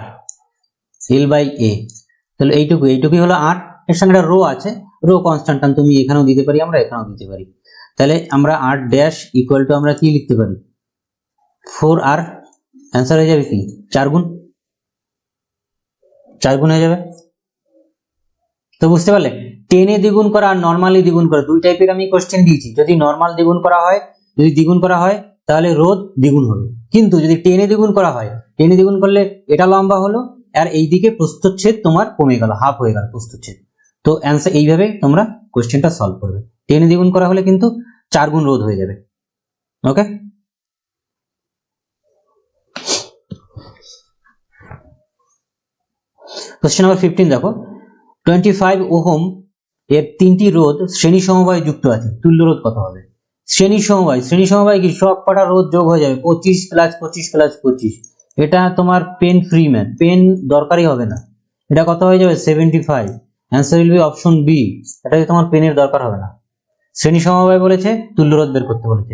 L/a। তাহলে এইটুকুই হলো আর, এর সঙ্গে একটা রো আছে, রো কনস্ট্যান্ট তুমি এখানেও দিতে পারি, আমরা এখানেও দিতে পারি। তাহলে আমরা আর ড্যাশ ইকুয়াল টু আমরা কি লিখতে পারি 4R, অ্যান্সার হয়ে যাবে কি 4 গুণ। 4 গুণ হয়ে যাবে। তো বুঝতে পারলে, টেনে দ্বিগুণ করা আর নর্মালি দ্বিগুণ করা দুই টাইপের আমি কোশ্চেন দিয়েছি। যদি নর্মাল দ্বিগুণ করা হয়, যদি দ্বিগুণ করা হয় তাহলে রোধ দ্বিগুণ হবে, কিন্তু যদি টেনে দ্বিগুণ করা হয়, টেনে দ্বিগুণ করলে এটা লম্বা হলো আর এইদিকে প্রস্থচ্ছেদ তোমার কমে গেল, হাফ হয়ে গেল প্রস্থচ্ছেদ। তো অ্যান্সার এইভাবে তোমরা কোশ্চেনটা সলভ করবে। টেনে দ্বিগুণ করা হলে কিন্তু 4 গুণ রোধ হয়ে যাবে। ওকে, কোশ্চেন নাম্বার 15 দেখো, 25 ওহম এর 3টি রোধ শ্রেণী সমবায়ে যুক্ত আছে, তুল্য রোধ কত হবে? শ্রেণী সমবায় কি সব কটা রোধ যোগ হয়ে যাবে, 25 প্লাস 25 প্লাস 25। এটা তোমার পেন ফ্রি ম্যাথ, পেন দরকারই হবে না। এটা কত হয়ে যাবে? 75। Answer will be option B. এটাকে তোমার পেনের দরকার হবে না। শ্রেণী সমবায় বলেছে, তুল্য রোধ বের করতে বলেছে।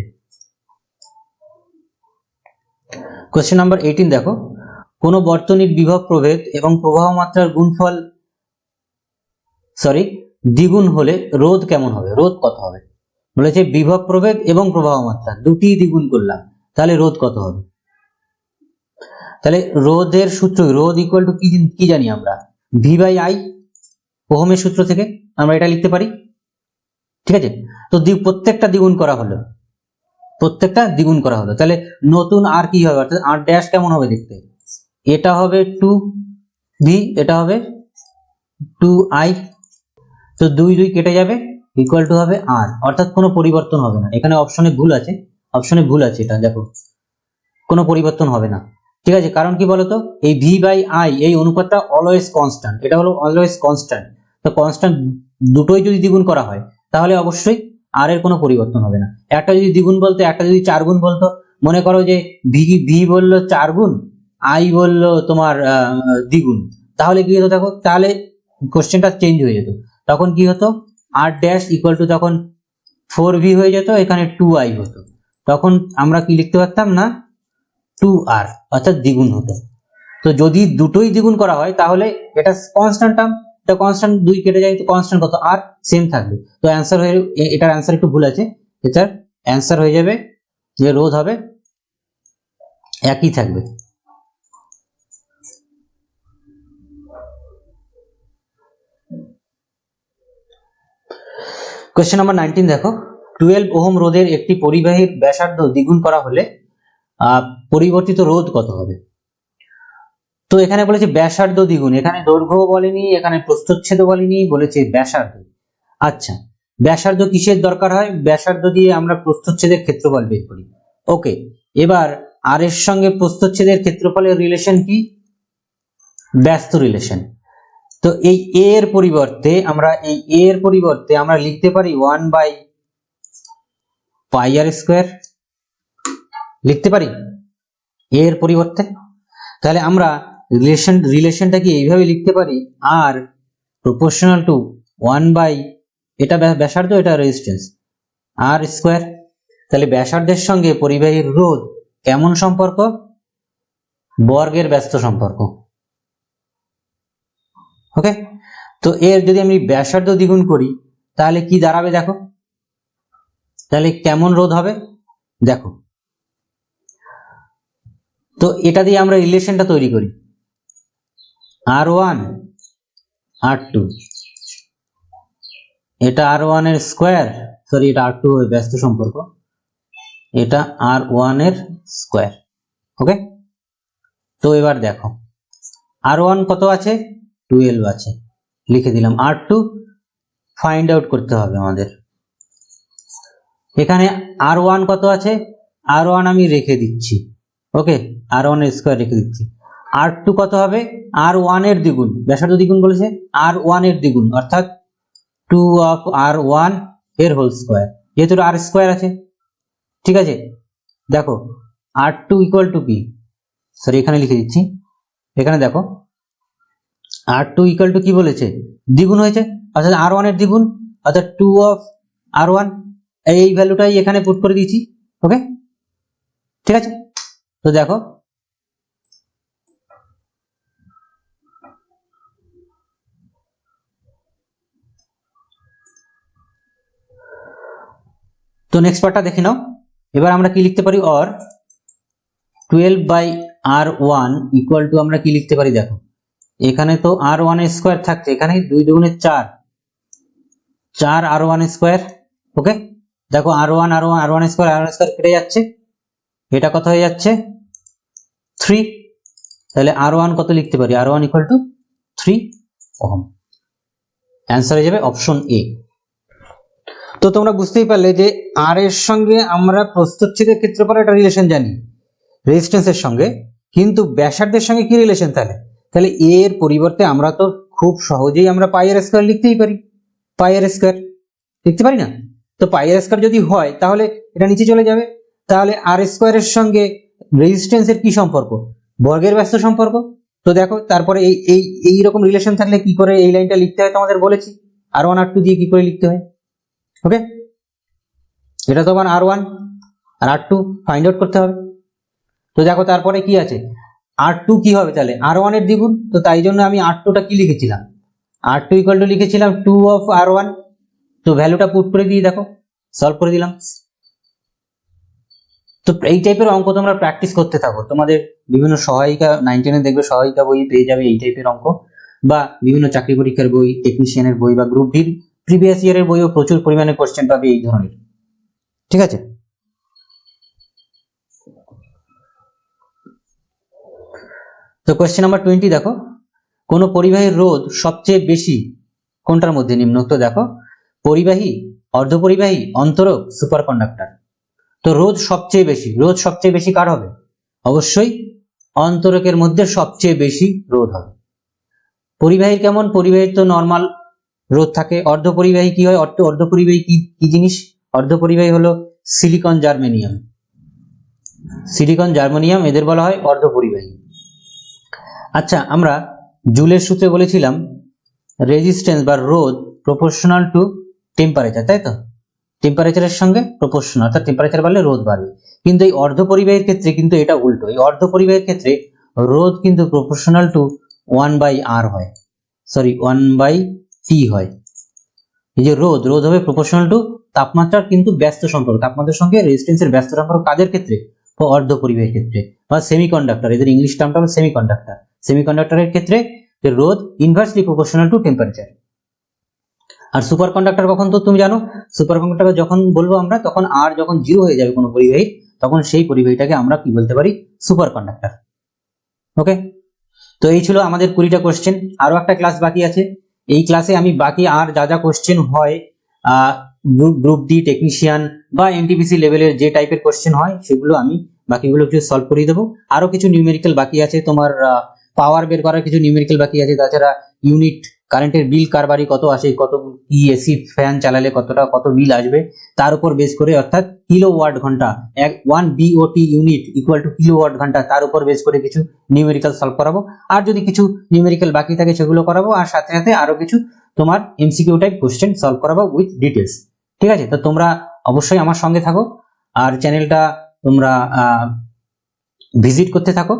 কোশ্চেন নাম্বার 18 দেখো, কোন বর্তনীর বিভব প্রভেদ এবং প্রবাহ মাত্রার গুণফল দ্বিগুণ হলে রোধ কেমন হবে, রোধ কত হবে? বলেছে বিভব প্রভেদ এবং প্রবাহ মাত্রা দুটি দ্বিগুণ করলাম, তাহলে রোধ কত হবে? তাহলে রোধের সূত্র, রোধ ইকুয়াল টু কি জানি আমরা, ভি বাই আই, ওহমের সূত্র থেকে আমরা এটা লিখতে পারি। ঠিক আছে, তো প্রত্যেকটা দ্বিগুণ করা হলো, তাহলে নতুন আর কি হবে, অর্থাৎ আর ড্যাশ কেমন হবে দেখতে, এটা হবে 2v, এটা হবে 2i, তো 2 2 কেটে যাবে, ইকুয়াল টু হবে r, অর্থাৎ কোনো পরিবর্তন হবে না। এখানে অপশনে ভুল আছে, এটা দেখো, কোনো পরিবর্তন হবে না। ঠিক আছে, কারণ কি বলতো, এই v বাই i এই অনুপাতটা অলওয়েজ কনস্ট্যান্ট, এটা হলো অলওয়েজ কনস্ট্যান্ট। তো কনস্ট্যান্ট দুটোই যদি দ্বিগুণ করা হয় তাহলে অবশ্যই r এর কোনো পরিবর্তন হবে না। একটা যদি দ্বিগুণ বলতো, একটা যদি 4 গুণ বলতো, মনে করো যে v বললো 4 গুণ, i বললো তোমার দ্বিগুণ, তাহলে কি হতো দেখো, তাহলে কোশ্চেনটা চেঞ্জ হয়ে যেত। তখন কি হতো, r ড্যাশ ইকুয়াল টু তখন 4v হয়ে যেত, এখানে 2i হতো। তখন আমরা কি লিখতে পারতাম না, 2r, অর্থাৎ দ্বিগুণ হতো। তো যদি দুটোই দ্বিগুণ করা হয় তাহলে এটা কনস্ট্যান্ট টার্ম, এটা কনস্ট্যান্ট, 2 কেটে যায় তো কনস্ট্যান্ট কত, r সেম থাকবে। তো অ্যান্সার হয়ে, এটার অ্যান্সার একটু ভুল আছে, এটার অ্যান্সার হয়ে যাবে যে রোধ হবে একই থাকবে। কোশ্চেন নাম্বার 19 দেখো, 12 ওহম রোধের একটি পরিবাহীর ব্যাসার্ধ দ্বিগুণ করা হলে পরিবর্তিত রোধ কত হবে? তো এখানে বলেছে ব্যাসার্ধ দ্বিগুণ, এখানে দৈর্ঘ্য বলেনি, এখানে প্রস্থচ্ছেদ বলেনি, বলেছে ব্যাসার্ধ। আচ্ছা, ব্যাসার্ধ কিসের দরকার হয়? ব্যাসার্ধ দিয়ে আমরা প্রস্থচ্ছেদের ক্ষেত্রফল বের করি। ওকে, এবার আর এর সঙ্গে প্রস্থচ্ছেদের ক্ষেত্রফলের রিলেশন কি? ব্যস্ত রিলেশন। তো এই a এর পরিবর্তে আমরা লিখতে পারি 1 বাই পাই আর স্কোয়ার, লিখতে পারি a এর পরিবর্তে। তাহলে আমরা রিলেশনটা কি এইভাবে লিখতে পারি, r প্রপোর্শনাল টু 1 বাই, এটা ব্যাসার্ধ, এটা রেজিস্ট্যান্স, r স্কোয়ার। তাহলে ব্যাসার্ধের সঙ্গে পরিবাহীর রোধ কেমন সম্পর্ক? বর্গের ব্যস্ত সম্পর্ক। ওকে, তো এর যদি আমি ব্যাসার্ধ দ্বিগুণ করি তাহলে কি দাঁড়াবে দেখো, তাহলে কেমন রোধ হবে দেখো। তো এটা দিয়ে আমরা রিলেশনটা তৈরি করি, r1 r2, এটা r1 এর স্কোয়ার, এটা r2 ব্যস্ত সম্পর্ক, এটা r1 এর স্কোয়ার। ওকে, তো এবার দেখো r1 কত আছে, 12 আছে, লিখে দিলাম। r2 ফাইন্ড আউট করতে হবে আমাদের। এখানে r1 কত আছে, r1 আমি রেখে দিচ্ছি। ওকে, r1 এর স্কোয়ার রেখে দিচ্ছি। r2 কত হবে, r1 এর দ্বিগুণ, ব্যাসার্ধ দ্বিগুণ বলেছে, r1 এর দ্বিগুণ, অর্থাৎ 2 অফ r1 এর হোল স্কোয়ার, যেহেতু r স্কোয়ার আছে। ঠিক আছে, দেখো r2 ইকুয়াল টু কি, এখানে লিখে দিচ্ছি। এখানে দেখো r2 ইকুয়াল টু কি বলেছে, দ্বিগুণ হয়েছে, অর্থাৎ r1 এর দ্বিগুণ, অর্থাৎ 2 অফ r1, এই ভ্যালুটাই এখানে পুট করে দিয়েছি। ওকে, ঠিক আছে, তো দেখো তো নেক্সট পার্টটা দেখে নাও। এবার আমরা কি লিখতে পারি, or 12 by r1 equal to আমরা কি লিখতে পারি দেখো, এখানে তো r1 স্কয়ার থাকছে, এখানে 2 দুগুণে 4, 4 r1 স্কয়ার। ওকে, দেখো r1 স্কয়ার কেটে যাচ্ছে, এটা কত হয়ে যাচ্ছে 3। তাহলে r1 কত লিখতে পারি, r1 equal to 3 ohm. Answer হয়ে যাবে অপশন এ। তো তোমরা বুঝতেই পারলে যে আর এর সঙ্গে আমরা প্রস্থচ্ছেদের ক্ষেত্রফলের একটা রিলেশন জানি রেজিস্ট্যান্সের সঙ্গে, কিন্তু ব্যাসার্ধের সঙ্গে কি রিলেশন তাহলে, তাহলে এ এর পরিবর্তে আমরা তো খুব সহজেই আমরা পাই আর স্কয়ার লিখতেই পারি, পাই আর স্কয়ার লিখতে পারি না? তো পাই আর স্কয়ার যদি হয় তাহলে এটা নিচে চলে যাবে, তাহলে আর স্কয়ারের সঙ্গে রেজিস্ট্যান্সের কি সম্পর্ক, বর্গের ব্যস্ত সম্পর্ক। তো দেখো তারপরে এই রকম রিলেশন থাকলে কি করে এই লাইনটা লিখতে হয় তোমাদের বলেছি, r1 r2 দিয়ে কি করে লিখতে হয়। ওকে, এটা তো আবার r1 আর r2 ফাইন্ড আউট করতে হবে। তো দেখো তারপরে কি আছে, r2 কি হবে তাহলে r1 এর দ্বিগুণ, তো তাই জন্য আমি r2টা কি লিখেছিলাম, r2 ইকুয়াল টু লিখেছিলাম 2 অফ r1। তো ভ্যালুটা পুট করে দিয়ে দেখো সলভ করে দিলাম। তো এই টাইপের অঙ্ক তোমরা প্র্যাকটিস করতে থাকো, তোমাদের বিভিন্ন সহায়িকা 9 10 দেখবে সহায়িকা বই পেয়ে যাবে এই টাইপের অঙ্ক, বা বিভিন্ন চাকরি পরীক্ষার বই, টেকনিশিয়ানের বই বা গ্রুপ ডির প্রিভিয়াস ইয়ারের বইও প্রচুর পরিমাণে কোশ্চেন পাবে এই ধরনের। ঠিক আছে, তো কোশ্চেন নাম্বার 20 দেখো, কোন পরিবাহীর রোধ সবচেয়ে বেশি কোনটার মধ্যে নিম্নোক্ত দেখো, পরিবাহী, অর্ধপরিবাহী, অন্তরক, সুপার কন্ডাক্টর। তো রোধ সবচেয়ে বেশি কার হবে, অবশ্যই অন্তরকের মধ্যে সবচেয়ে বেশি রোধ হবে। পরিবাহীর কেমন, পরিবাহীর তো নরমাল রোধ থাকে। অর্ধপরিবাহী কি হয়, অর্ধপরিবাহী কি জিনিস, অর্ধপরিবাহী হলো সিলিকন জার্মেনিয়াম, এদের বলা হয় অর্ধপরিবাহী। আচ্ছা, আমরা জুলের সূত্রে বলেছিলাম রেজিস্ট্যান্স বা রোধ প্রপোর্শনাল টু টেম্পারেচার, তাই তো, টেম্পারেচারের সঙ্গে প্রপোর্শনাল, অর্থাৎ টেম্পারেচার বাড়লে রোধ বাড়বে। কিন্তু এই অর্ধপরিবাহীর ক্ষেত্রে কিন্তু এটা উল্টো, এই অর্ধপরিবাহীর ক্ষেত্রে রোধ কিন্তু প্রপোর্শনাল টু 1/r হয়, সরি 1/t হয়। এই যে রোধ হবে প্রপোর্শনাল টু তাপমাত্রার কিন্তু ব্যস্ত সম্পর্ক, তাপমাত্রার সঙ্গে রেজিস্ট্যান্সের ব্যস্ত সম্পর্ক কাদের ক্ষেত্রে, অর্ধপরিবাহীর ক্ষেত্রে বা সেমিকন্ডাক্টর, এদের ইংলিশ টার্মটা হলো সেমিকন্ডাক্টরের ক্ষেত্রে রোধ ইনভার্সলি প্রপোর্শনাল টু টেম্পারেচার। আর সুপার কন্ডাক্টর কখন, তো তুমি জানো সুপার কন্ডাক্টর যখন বলবো আমরা, তখন আর যখন 0 হয়ে যাবে কোনো পরিবাহী, তখন সেই পরিবাহীটাকে আমরা কি বলতে পারি, সুপার কন্ডাক্টর। ওকে, তো এই ছিল আমাদের 20টা কোশ্চেন। আরো একটা ক্লাস বাকি আছে, এই ক্লাসে আমি বাকি আর যা কোশ্চেন হয় গ্রুপ ডি, টেকনিশিয়ান বা এনটিপিসি লেভেলের যে টাইপের কোশ্চেন হয় সেগুলো আমি বাকিগুলো একটু সলভ করে দেবো। আরো কিছু নিউমেরিক্যাল বাকি আছে, তোমার পাওয়ার বের করার কিছু নিউমেরিক্যাল বাকি আছে, তাছাড়া ইউনিট কারেন্টের বিল কার বাড়ি কত আসে, কত কি এসি ফ্যান চালালে কত বিল আসবে তার উপর বেস করে, অর্থাৎ কিলোওয়াট ঘন্টা, 1 BOT unit equal to kilowatt ঘন্টা, তার উপর বেস করে কিছু নিউমেরিক্যাল সলভ করাবো। আর যদি কিছু নিউমেরিক্যাল বাকি থাকে সেগুলো করাবো, আর সাথে সাথে আরো কিছু তোমার এমসিকিউ টাইপ কোশ্চেন সলভ করাবো উইথ ডিটেলস। ঠিক আছে, তো তোমরা অবশ্যই আমার সঙ্গে থাকো আর চ্যানেলটা তোমরা ভিজিট করতে থাকো।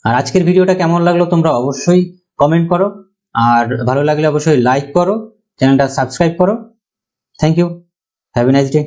আর আজকের ভিডিওটা কেমন লাগলো তোমরা অবশ্যই কমেন্ট করো, আর ভালো লাগলে অবশ্যই লাইক করো, চ্যানেলটা সাবস্ক্রাইব করো। Thank you, have a nice day.